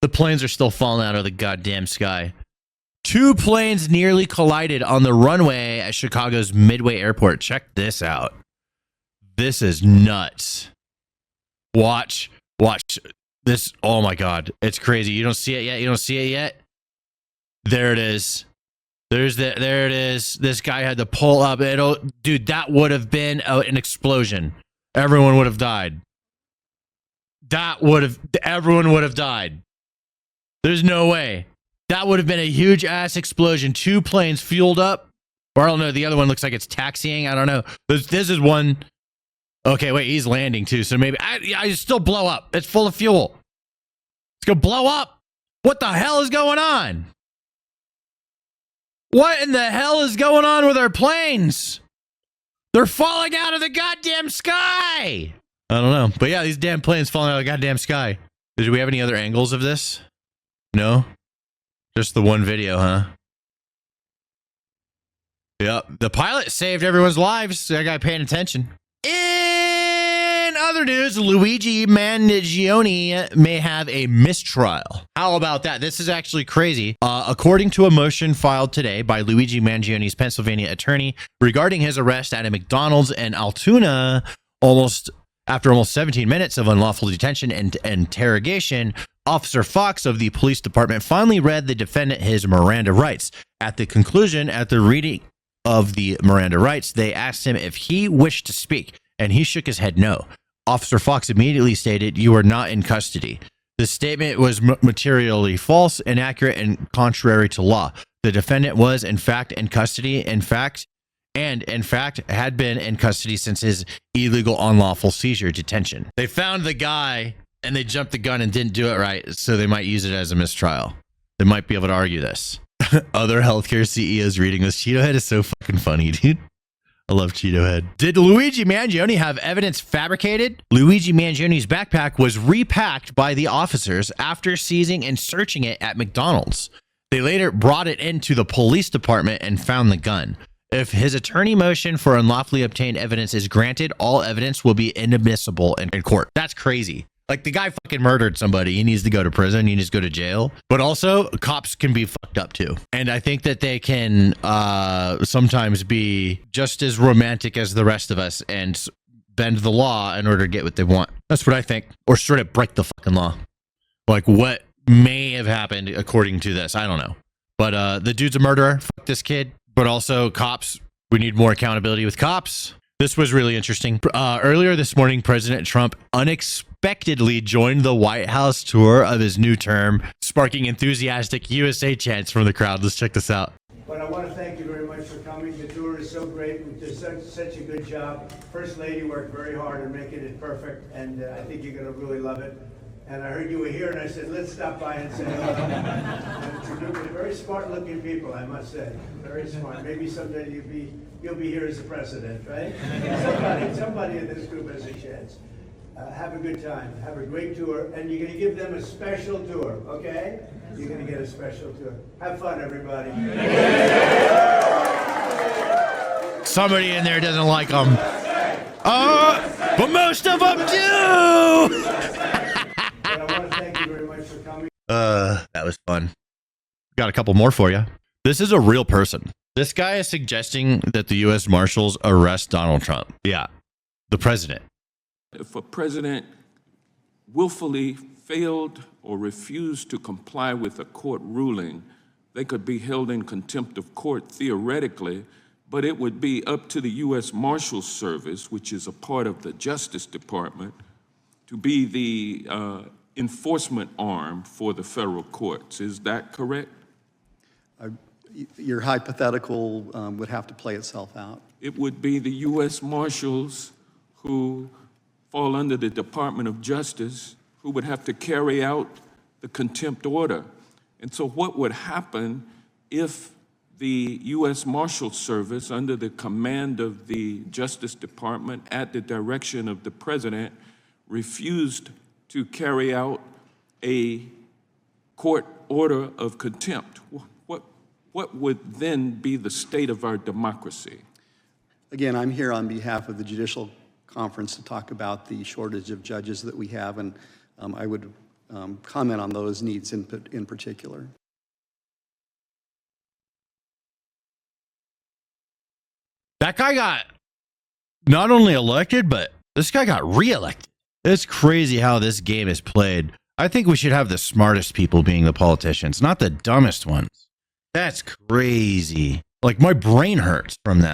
The planes are still falling out of the goddamn sky. 2 planes nearly collided on the runway at Chicago's Midway Airport. Check this out. This is nuts. Watch this. Oh my God. It's crazy. You don't see it yet? There it is. There it is. This guy had to pull up. Dude, that would have been an explosion. Everyone would have died. Everyone would have died. There's no way. That would have been a huge ass explosion. 2 planes fueled up. Or I don't know. The other one looks like it's taxiing. I don't know. This is one. Okay, wait. He's landing too. So maybe I still blow up. It's full of fuel. It's going to blow up. What the hell is going on? What in the hell is going on with our planes? They're falling out of the goddamn sky. I don't know. But yeah, these damn planes falling out of the goddamn sky. Do we have any other angles of this? No? Just the one video, huh? Yep. The pilot saved everyone's lives. That guy paying attention. In other news, Luigi Mangione may have a mistrial. How about that? This is actually crazy. According to a motion filed today by Luigi Mangione's Pennsylvania attorney regarding his arrest at a McDonald's in Altoona, after almost 17 minutes of unlawful detention and interrogation, Officer Fox of the police department finally read the defendant his Miranda rights. At the conclusion, at the reading of the Miranda rights, they asked him if he wished to speak, and he shook his head no. Officer Fox immediately stated, "You are not in custody." The statement was materially false, inaccurate, and contrary to law. The defendant was, in fact, in custody, in fact, had been in custody since his illegal unlawful seizure detention. They found the guy, and they jumped the gun and didn't do it right, so they might use it as a mistrial. They might be able to argue this. Other healthcare CEOs reading this. Cheeto Head is so fucking funny, dude. I love Cheeto Head. Did Luigi Mangione have evidence fabricated? Luigi Mangione's backpack was repacked by the officers after seizing and searching it at McDonald's. They later brought it into the police department and found the gun. If his attorney motion for unlawfully obtained evidence is granted, all evidence will be inadmissible in court. That's crazy. Like, the guy fucking murdered somebody. He needs to go to prison. He needs to go to jail. But also, cops can be fucked up too. And I think that they can sometimes be just as romantic as the rest of us and bend the law in order to get what they want. That's what I think. Or straight up break the fucking law. Like, what may have happened according to this. I don't know. But the dude's a murderer. Fuck this kid. But also, cops. We need more accountability with cops. This was really interesting. Earlier this morning, President Trump unexpectedly joined the White House tour of his new term, sparking enthusiastic USA chants from the crowd. Let's check this out. But I want to thank you very much for coming. The tour is so great. We did such a good job. First Lady worked very hard in making it perfect, and I think you're going to really love it. And I heard you were here, and I said, let's stop by and say hello. And it's a group of very smart-looking people, I must say. Very smart. Maybe someday you'll be here as the president, right? Somebody in this group has a chance. Have a good time. Have a great tour. And you're going to give them a special tour, okay? You're going to get a special tour. Have fun, everybody. Somebody in there doesn't like them. But most of them do! But I want to thank you very much for coming. That was fun. Got a couple more for you. This is a real person. This guy is suggesting that the U.S. Marshals arrest Donald Trump. Yeah, the president. If a president willfully failed or refused to comply with a court ruling, they could be held in contempt of court theoretically, but it would be up to the U.S. Marshals Service, which is a part of the Justice Department, to be the enforcement arm for the federal courts. Is that correct? Your hypothetical would have to play itself out. It would be the U.S. Marshals who fall under the Department of Justice who would have to carry out the contempt order. And so what would happen if the U.S. Marshals Service, under the command of the Justice Department at the direction of the president, refused to carry out a court order of contempt? What would then be the state of our democracy? Again, I'm here on behalf of the Judicial Conference to talk about the shortage of judges that we have, and I would comment on those needs in particular. That guy got not only elected, but this guy got reelected. It's crazy how this game is played. I think we should have the smartest people being the politicians, not the dumbest ones. That's crazy. Like, my brain hurts from that.